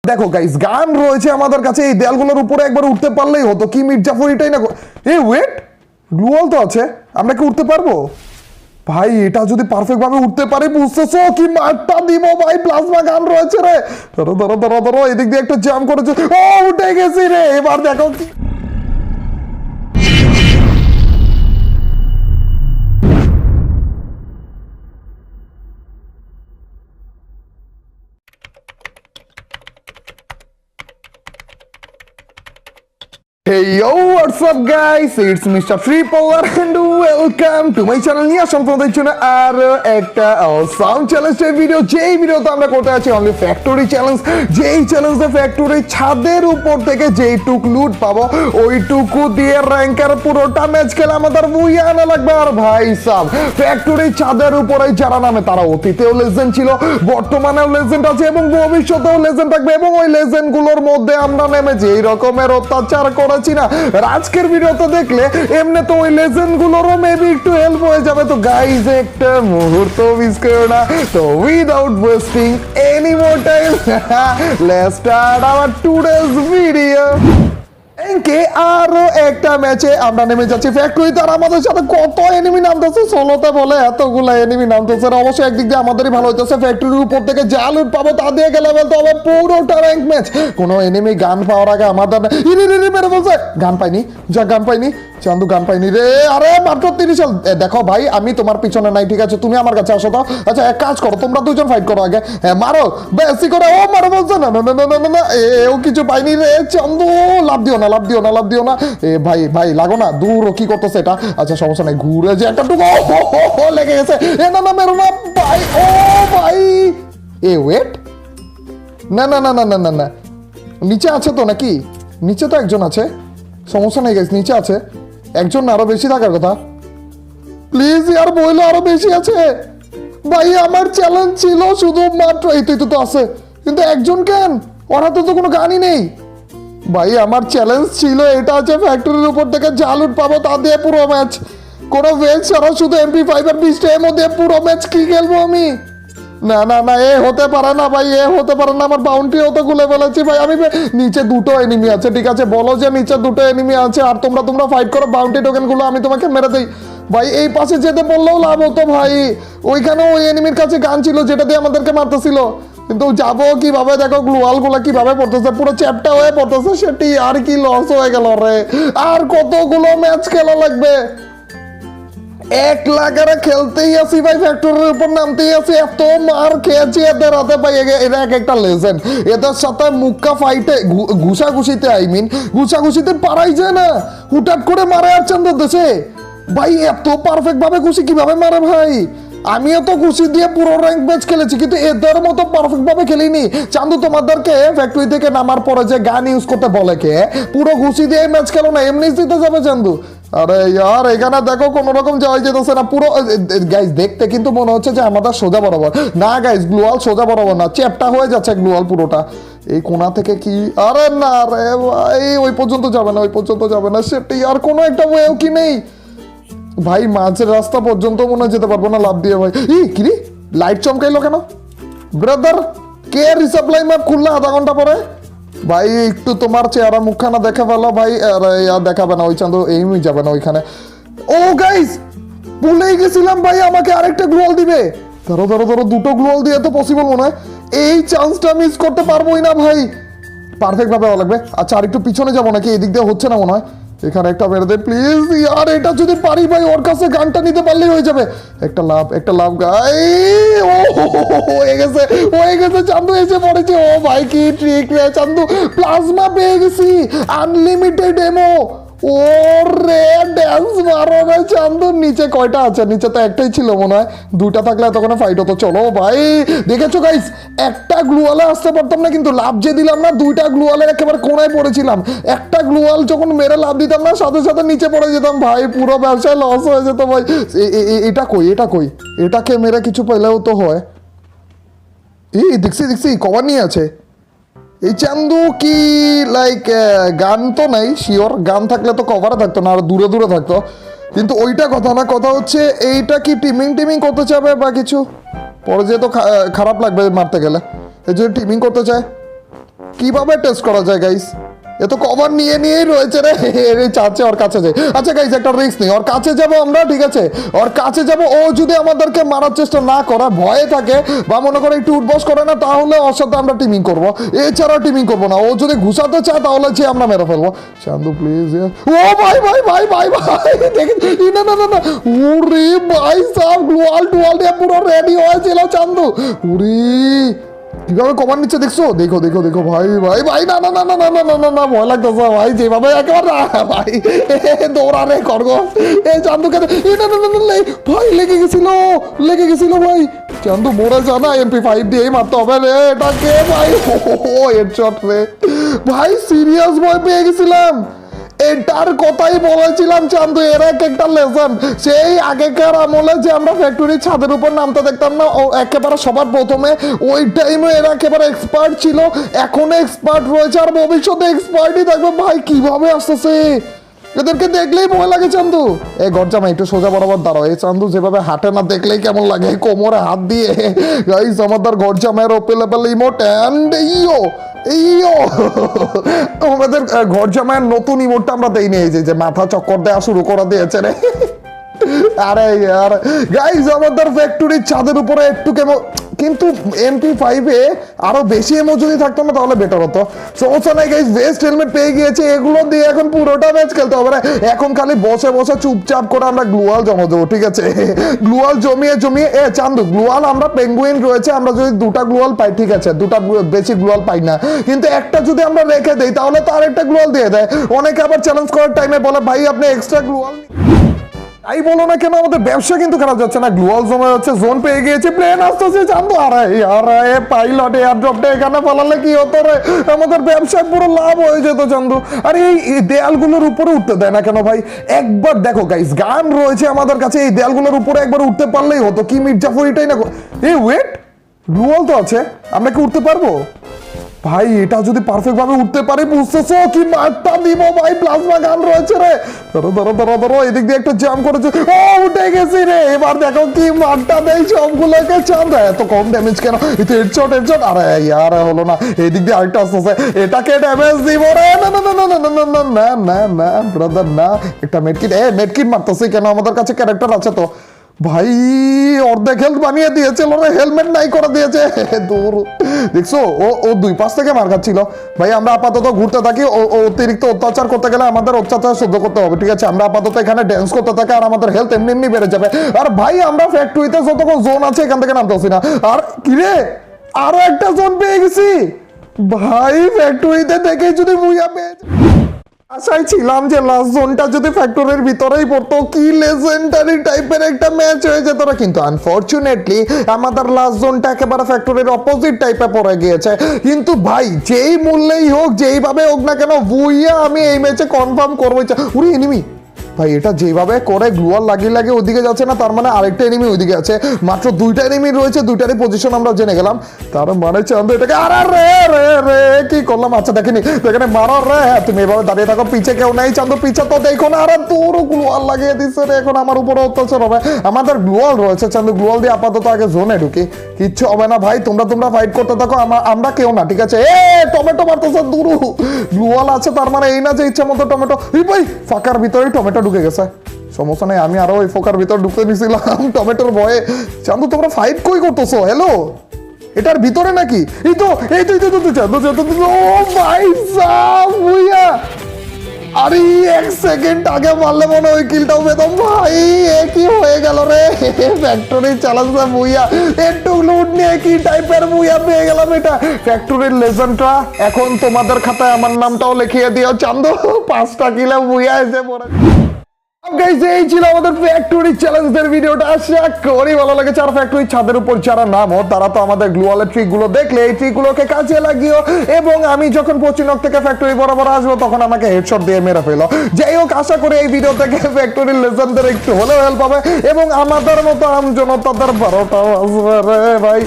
দেখো গাইস, গান রয়েছে আমাদের কাছে, এই দেয়ালগুলোর উপরে একবার উঠতে পারলেই হতো। কি মির্জাফর এটাই না? এই ওয়েট, গ্লুয়াল তো আছে, আমরা কি উঠতে পারবো? ভাই এটা যদি পারফেক্ট ভাবে উঠতে পারি, বুঝতেছো কি মারটা দিব ভাই। প্লাজমা গান রয়েছে রে, ধরো ধরো ধরো ধরো, এদিক দিয়ে একটা জাম্প করেছে, ও উঠে গেছি রে। এবার দেখো কি Hey yo, what's up guys? It's Mr. Free Power and welcome to my channel. নিয়ে আসলাম তোমাদের জন্য আরো একটা সাউন্ড চ্যালেঞ্জের ভিডিও। যেই ভিডিওতে আমরা করতে আছি অনলি ফ্যাক্টরি চ্যালেঞ্জ। যেই চ্যালেঞ্জে ফ্যাক্টরি ছাদের উপর থেকে যেইটুক লুট পাবো ওইটুকু দিয়ে র্যাঙ্কের পুরোটা ম্যাচ খেলে আমাদের বুইয়া আনা লাগবে। আর ভাই সাব, ফ্যাক্টরি ছাদের উপরে যারা নামে তারা অতীতেও লেজেন্ড ছিল, বর্তমানেও লেজেন্ড আছে এবং ভবিষ্যতেও লেজেন্ড থাকবে। এবং ওই লেজেন্ড গুলোর মধ্যে আমরা নেমে যেই রকমের অত্যাচার করে আজকের ভিডিওতে দেখলে এমনি তো ওই লেজেন্ড গুলোরও মেবি একটু হেল্প হয়ে যাবে। তো গাইজ একটা মুহূর্ত মিস করো না। তো without wasting any more time, let's start our today's video. আরো একটা ম্যাচে আমরা নেমে যাচ্ছি ফ্যাক্টরিতে। আর আমাদের সাথে কত এনিমি নামতেছে, সোলোতে বলে এতগুলো এনিমি নামতেছে। অবশ্যই একদিক দিয়ে আমাদেরই ভালো হইতেছে, ফ্যাক্টরির উপর থেকে যা লুট পাবো তা দিয়ে গেলে বলতে হবে পুরোটা র্যাঙ্ক ম্যাচ। কোনো এনিমি গান পাওয়ার আগে আমাদের মেরে বলছে গান পাইনি, যা গান পাইনি, চান্দু গান পাইনি রে। আরে মাত্র 30 সাল। দেখো ভাই, আমি তোমার পিছনে নাই, ঠিক আছে? তুমি আমার কাছে আসো তো। আচ্ছা এক কাজ করো, তোমরা দুজন ফাইট করো আগে, মারো বেশি করে। ও মারো বলছে না না না না না না, এও কিছু পাইনি রে। চান্দু লাভ দিও না, লাভ দিও না, লাভ দিও না। এ ভাই ভাই লাগো না, দূর কি করতেছে এটা? আচ্ছা সমস্যা নাই, ঘুরে যে একটা টুকু লেগে গেছে। এ না না মেরো না ভাই, ও ভাই। এ ওয়েট, না না না না না না না, নিচে আছে তো নাকি? নিচে তো একজন আছে, সমস্যা নেই গাইস, নিচে আছে একজন, আরো বেশি থাকার কথা। প্লিজ ইয়ার বইলো আরো বেশি আছে ভাই। আমার চ্যালেঞ্জ ছিল শুধুমাত্র এই তো আছে, কিন্তু একজন কেন? ওর হাতে তো কোনো গানই নেই ভাই। আমার চ্যালেঞ্জ ছিল এটা আছে, ফ্যাক্টরির উপর থেকে যা লুট পাবো তা দিয়ে পুরো ম্যাচ, কোনো ভেজ ছাড়া শুধু MP5 আর 20টা এর মধ্যে পুরো ম্যাচ কি খেলবো আমি? না না না, এ হতে পারে না ভাই, এ হতে পারে না। আমার বাউন্টিও তো খুলে ফেলেছি ভাই আমি। নিচে দুটো এনিমি আছে, ঠিক আছে? বলো যে নিচে দুটো এনিমি আছে, আর তোমরা ফাইট করো, বাউন্টি টোকেনগুলো আমি তোমাকে মেরে দিই ভাই। এই পাশে যেতে বললেও লাভ হতো ভাই, ওইখানে ওই এনিমির কাছে গান ছিল যেটা দিয়ে আমাদেরকে মারতেছিল, কিন্তু যাবো কিভাবে? দেখো গ্লুয়াল গুলা কিভাবে পড়তেছে, পুরো চ্যাপটা হয়ে পড়তেছে। সেটি আর কি লস হয়ে গেল রে। আর কতগুলো ম্যাচ খেলা লাগবে? 1 লাখের খেলতেই আছি ভাই, ফ্যাক্টরির উপর নামতেই আছি। এত মার খেয়েছি এদের হাতে ভাই, এরা এক একটা লেজেন্ড। এদের সাথে মুক্কা ফাইটে ঘুষাঘুষিতে, আই মিন ঘুষাঘুষিতে পারাই যায় না, হুটাট করে মারে আর চান্দ দেশে ভাই। এত পারফেক্ট ভাবে ঘুষি কিভাবে মারে ভাই? আমিও তো ঘুষি দিয়ে পুরো র্যাঙ্ক ম্যাচ খেলেছি, কিন্তু এদের মতো পারফেক্ট ভাবে খেলিনি। চান্দু তোমাদেরকে ফ্যাক্টরি থেকে নামার পরে যে গান ইউজ করতে বলে কে? পুরো ঘুষি দিয়ে ম্যাচ খেলো না, এমনি জিতে যাবে চান্দু। আরে ইয়ার এখানে দেখো কোন রকম যাওয়া যেতেছে না পুরো। গাইজ দেখতে কিন্তু মনে হচ্ছে যে আমাদের সোজা বরাবর, না গাইজ গ্লুয়াল সোজা বরাবর না, চ্যাপটা হয়ে যাচ্ছে গ্লুয়াল পুরোটা। এই কোনা থেকে কি? আরে না রে ভাই, ওই পর্যন্ত যাবে না, ওই পর্যন্ত যাবে না। সেটি আর কোনো একটা ওয়েও কি নেই ভাই? মাঝের রাস্তা পর্যন্ত মনে হয় যেতে পারবো না লাভ দিয়ে ভাই। কিরে লাইট চমকাইলো কেন ব্রাদার? কে রিসাপ্লাই ম্যাপ খুললো আধা ঘন্টা পরে ভাই? একটু তোমার চেহারা মুখখানা দেখে ফেলো ভাই। দেখাবে না, ওই চান্দু এইমই যাবে না ওইখানে। ও গাইস, ভুলেই গেছিলাম ভাই, আমাকে আরেকটা গ্লোয়াল দিবে। ধরো ধরো ধরো, দুটো গ্লোয়াল দিয়ে তো পসিবল মনে হয়। এই চান্সটা মিস করতে পারবোই না ভাই, পারফেক্ট ভাবে হওয়া লাগবে। আচ্ছা আর একটু পিছনে যাবো নাকি? এদিক দিয়ে হচ্ছে না মনে হয়, এখানে একটা মেরে দে প্লিজ। আর এটা যদি পারি ভাই, ওর কাছে গানটা নিতে পারলেই হয়ে যাবে। একটা লাভ গাই। ও হয়ে গেছে, হয়ে গেছে। চান্দু এসে পড়েছে। ও ভাই কি ট্রিক রে চান্দু, প্লাজমা পেয়ে গেছি, আনলিমিটেড এমো। ওরে ড্যান্স মারো রে চান্দুর। নিচে কয়টা আছে? নিচে তো একটাই ছিল মনে হয়, দুটা থাকলে এতক্ষণে ফাইট হতো। চলো ভাই, দেখেছো গাইস, একটা গ্লুয়ালে আসতে পারতাম না, কিন্তু লাভ যে দিলাম না, দুইটা গ্লুয়ালের একেবারে কোনায় পড়েছিলাম। একটা গ্লুয়াল যখন মেরে লাভ দিতাম না, সাথে সাথে নিচে পড়ে যেতাম ভাই, পুরো ব্যবসায় লস হয়ে যেত ভাই। এটা কই, এটা কই? এটাকে মেরে কিছু পেলেও তো হয়। দেখছি কভার নিয়ে আছে এই চান্দু। কি লাইক গান তো নাই শিওর, গান থাকলে তো কভারে থাকতো না, আর দূরে দূরে থাকতো। কিন্তু ওইটা কথা না, কথা হচ্ছে এইটা কি টিমিং করতে চাবে বা কিছু? পরে যেহেতু খারাপ লাগবে মারতে গেলে, এই জন্য টিমিং করতে চায়। কিভাবে টেস্ট করা যায় গাইস? এ তো কভার নিয়েই রয়েছে রে, চাচ্ছে ওর কাছে যাই। আচ্ছা গাইস, একটা রিস্ক নেই, ওর কাছে যাবো আমরা, ঠিক আছে? ওর কাছে যাবো, ও যদি আমাদেরকে মারার চেষ্টা না করে, ভয়ে থাকে বা মনে করে একটু উঠবস করে না, তাহলে ওর সাথে আমরা টিমিং করবো, এছাড়া টিমিং করবো না। ও যদি ঘুষাতে চায় তাহলে যে আমরা মেরে ফেলবো। চান্দু প্লিজ। ও ভাই ভাই ভাই ভাই ভাই, দেখেন না না না না, ওরে ভাই সাব গ্লোয়াল টুয়াল দিয়ে পুরো রেডি হয়েছিল চান্দু। ওরে কিভাবে কমার নিচ্ছে দেখছো? দেখো দেখো দেখো ভাই ভাই ভাই, না না না না না না না না না, ভয় লাগতেছে ভাই, যেভাবে একেবারে ভাই দৌড়া রে খরগোশ। এই চান্দুকে না না না না, ভাই লেগে গেছিল ভাই। চান্দু মরে জানা MP5 দিয়েই মারতে হবে রে এটাকে ভাই। ও হেডশট রে ভাই, সিরিয়াস ভয় পেয়ে গেছিলাম। এটার কথাই বলেছিলাম চান্দু, এর একটা লেসন। সেই আগেকার আমলে যে আমরা ফ্যাক্টরির ছাদের উপর নামতে দেখতাম না, ও একেবারে সবার প্রথমে, ওই টাইমে এরা একেবারে এক্সপার্ট ছিল, এখন এক্সপার্ট রয়েছে আর ভবিষ্যতে এক্সপার্টই থাকবে। ভাই কিভাবে আসতেছে, এদেরকে দেখলেই ভয় লাগে চান্দু। এই গরজামা একটু সোজা বরাবর দাঁড়াও। এই চান্দু যেভাবে হাঁটে না, দেখলেই কেমন লাগে, কোমরে হাত দিয়ে। গাইস আমাদের গরজামায়ের ওপেলেবেল ইমোট অ্যান্ড আমাদের ঘর জামায়ের নতুন ইমোটটা আমরা দেই নিয়ে যে মাথা চক্কর দেওয়া শুরু করে দিয়েছে রে। আরে ইয়ার গাইস, আমাদের ফ্যাক্টরির ছাদের উপরে একটু কেমন, কিন্তু MP5 এ আরো বেশি এমো যদি থাকতো না তাহলে বেটার হতো। সমস্যা নাই গাইস, বেস্ট হেলমেট পেয়ে গিয়েছে, এগুলো দিয়ে এখন পুরোটা ম্যাচ খেলতে হবে না। এখন খালি বসে বসে চুপচাপ করে আমরা গ্লুয়াল জমা দেবো, ঠিক আছে? গ্লুয়াল জমিয়ে চান্দু গ্লুয়াল আমরা পেঙ্গুইন রয়েছে, আমরা যদি দুটা গ্লুয়াল পাই, ঠিক আছে, দুটা বেশি গ্লুয়াল পাই না, কিন্তু একটা যদি আমরা রেখে দেই তাহলে তো আরেকটা গ্লুয়াল দিয়ে দেয়। অনেকে আবার চ্যালেঞ্জ করার টাইমে বলে ভাই আপনি এক্সট্রা গ্লুয়াল, তাই বলো না কেন, আমাদের ব্যবসা কিন্তু খারাপ যাচ্ছে না। গ্লোয়াল জমা যাচ্ছে, জোন পেয়ে গিয়েছে, প্লেন আসতেছে চান্দু। আরে পাইলট এয়ার ড্রপটা এখানে ফেলালে কি হতো রে, আমাদের ব্যবসায় পুরো লাভ হয়ে যেত চান্দু। আর এই দেয়ালগুলোর উপরে উঠতে দেয় না কেন ভাই? একবার দেখো গাইস, গান রয়েছে আমাদের কাছে, এই দেয়ালগুলোর উপরে একবার উঠতে পারলেই হতো। কি মির্জাফরিটাই না। এই ওয়েট, গ্লোয়াল তো আছে, আমরা কি উঠতে পারবো? ভাই এটা যদি পারফেক্ট ভাবে উঠতে পারে, বুঝতেছো কি মারটা দিব ভাই, প্লাজমা গান রয়েছে রে। ধরো ধরো ধরো ধরো, এদিক দিয়ে একটা জাম্প করেছে, ও উঠে গেছি রে। এবার দেখো কি মারটা দেয় সবগুলোকে, চাঁদ এত কম ড্যামেজ কেন? এটা হেডশট। আরে ইয়ার হলো না, এদিক দিয়ে আরেকটা আসতেছে, এটাকে ড্যামেজ দিব রে। না না না না না না না না না না না ব্রাদার না, একটা মেডকিট মারতেছে কেন? আমাদের কাছে ক্যারেক্টার আছে তো ভাই, অর্ধেক হেলথ বানিয়ে দিয়েছিল রে, হেলমেট নাই করে দিয়েছে। দূর দেখছো, ও দুই পাশ থেকে মার খাচ্ছিল। ভাই আমরা আপাতত ঘুরতে থাকি, অতিরিক্ত অত্যাচার করতে গেলে আমাদের অত্যাচার সহ্য করতে হবে, ঠিক আছে? আমরা আপাতত এখানে ড্যান্স করতে থাকি আর আমাদের হেলথ এমনি এমনি বেড়ে যাবে। আর ভাই আমরা ফ্যাক্টরিতে যতক্ষণ জোন আছে এখান থেকে নামতেছি না। আর কিরে, আরো একটা জোন পেয়ে গেছি ভাই ফ্যাক্টরিতে, দেখে যদি মুইয়া পেয়ে আশায় ছিলাম যে লাস্ট জোনটা যদি ফ্যাক্টরির ভিতরেই পড়তো, কি লেজেন্ডারি টাইপের একটা ম্যাচ হয়ে যেত না। কিন্তু আনফরচুনেটলি আমাদের লাস্ট জোনটা একেবারে ফ্যাক্টরির অপোজিট টাইপে পড়ে গিয়েছে। কিন্তু ভাই যেই মূল্যেই হোক, যেইভাবে হোক না কেন, বুইয়া আমি এই ম্যাচে কনফার্ম করবো। উরি এনিমি ভাই, এটা যেভাবে করে গ্লুয়াল লাগিয়ে ওদিকে যাচ্ছে না, তার মানে আরেকটা এনিমি ওইদিকে আছে। মাত্র দুইটা এনিমি রয়েছে, দুইটারই পজিশন আমরা জেনে গেলাম। তার মানে চান্দু এটাকে আরে রে রে রে কি করলাম? আচ্ছা দেখেনি, এখানে মারো রে। হ্যাঁ তুমি এভাবে দাঁড়িয়ে থাকো, পিছে কেউ নেই চান্দু, পিছে তো দেখো না। আরে তোরও গ্লুয়াল লাগিয়ে দিচ্ছে রে, এখন আমার উপরে অত্যাচার হবে। আমাদের গ্লুয়াল রয়েছে চান্দু, গ্লুয়াল দিয়ে আপাতত আগে জোনে ঢুকি, কিচ্ছু হবে না ভাই। তোমরা ফাইট করতে থাকো, আমরা কেউ না, ঠিক আছে? এ টমেটো মারতেছে দূর, গ্লুয়াল আছে, তার মানে এই না যে ইচ্ছা মতো টমেটো। ভাই ফাঁকার ভিতরেই টমেটো ঢুকে গেছে, সমস্যা নেই। আমি আরো ওই ফোকার ভিতর ঢুকতে নিছিলাম টমেটোর ভয়ে। চান্দু তোমরা ফাইট কই করতেছো? হ্যালো, এটার ভিতরে নাকি? এই তো চান্দু ও ভাই সাব ভুইয়া, আরে এক সেকেন্ড আগে মারলে মনে ওই কিলটাও পেতাম। ভাই কি হয়ে গেল রে, ফ্যাক্টরি চালাচ্ছে বুইয়া, একটু লুট নিয়ে কি টাইপের বুইয়া পেয়ে গেলাম। এটা ফ্যাক্টরির লেজেন্ডটা এখন তোমাদের খাতায় আমার নামটাও লিখিয়ে দিও চান্দু, 5টা কিলো বুইয়া এসে পড়ে। গাইস এই ছিল আমাদের ফ্যাক্টরি চ্যালেঞ্জের ভিডিওটা, আশা করি ভালো লেগেছে। আর ফ্যাক্টরি ছাদের উপর যারা নামো তারা তো আমাদের গ্লুয়ালের ট্রিকগুলো দেখলে এই ট্রিকগুলোকে কাজে লাগিও, এবং আমি যখন পশ্চিমবঙ্গ থেকে ফ্যাক্টরি বরাবর আসবো তখন আমাকে হেডশট দিয়ে মেরে ফেলো। যাই হোক, আশা করি এই ভিডিও থেকে ফ্যাক্টরির লেজেন্ডদের একটু হলেও হেল্প হবে এবং আমাদের মতো আমজনতাদের 12টাও আসবে রে ভাই।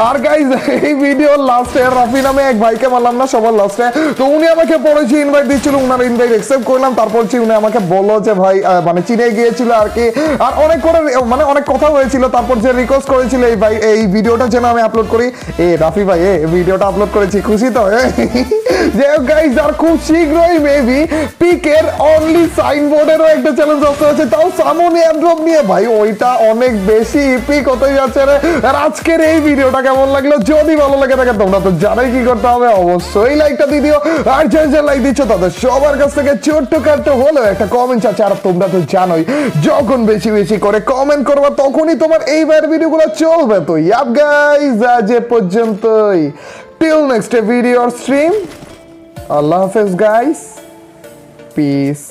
আর গাইস এই ভিডিওর লাস্টে রাফি নামে এক ভাইকে মারলাম না সবার লাস্টে, তো উনি আমাকে পড়েছি ইনভাইট দিচ্ছিল, উনার ইনভাইট অ্যাকসেপ্ট করলাম। তারপর উনি আমাকে বললো যে ভাই মানে মানে চিনে গিয়েছিল আর কি। আর অনেক করে মানে অনেক কথা হয়েছিল, তারপর যে রিকোয়েস্ট করেছিল এই ভাই এই ভিডিওটা যেন আমি আপলোড করি, রাফি ভাই ভিডিওটা আপলোড করেছি, খুশি তো? যাই হোক গাইস, আর খুব শীঘ্রই মেবি পিকের অনলি সাইনবোর্ডেরও একটা চ্যালেঞ্জ আসতে হচ্ছে, তাও সামন এয়ারড্রপ নিয়ে। ভাই ওইটা অনেক বেশি ইপিক হতে যাচ্ছে রে। আর আজকের এই ভিডিওটা কেমন লাগলো? যদি ভালো লাগে থাকে তোমরা তো জানাই কি করতে হবে, অবশ্যই লাইকটা দিয়ে দিও। আর যে লাইক দিচ্ছ তাদের সবার কাছ থেকে ছোট্ট খাট্ট হলেও একটা কমেন্ট আছে। আর তোমরা তো জানোই যখন বেশি বেশি করে কমেন্ট করবা তখনই তোমার এইবার ভিডিওগুলো চলবে। তো ইয়াপ গাইস, আজ এ পর্যন্তই। টিল নেক্সট ভিডিও স্ট্রিম, আল্লাহ হাফেজ গাইস, পিস।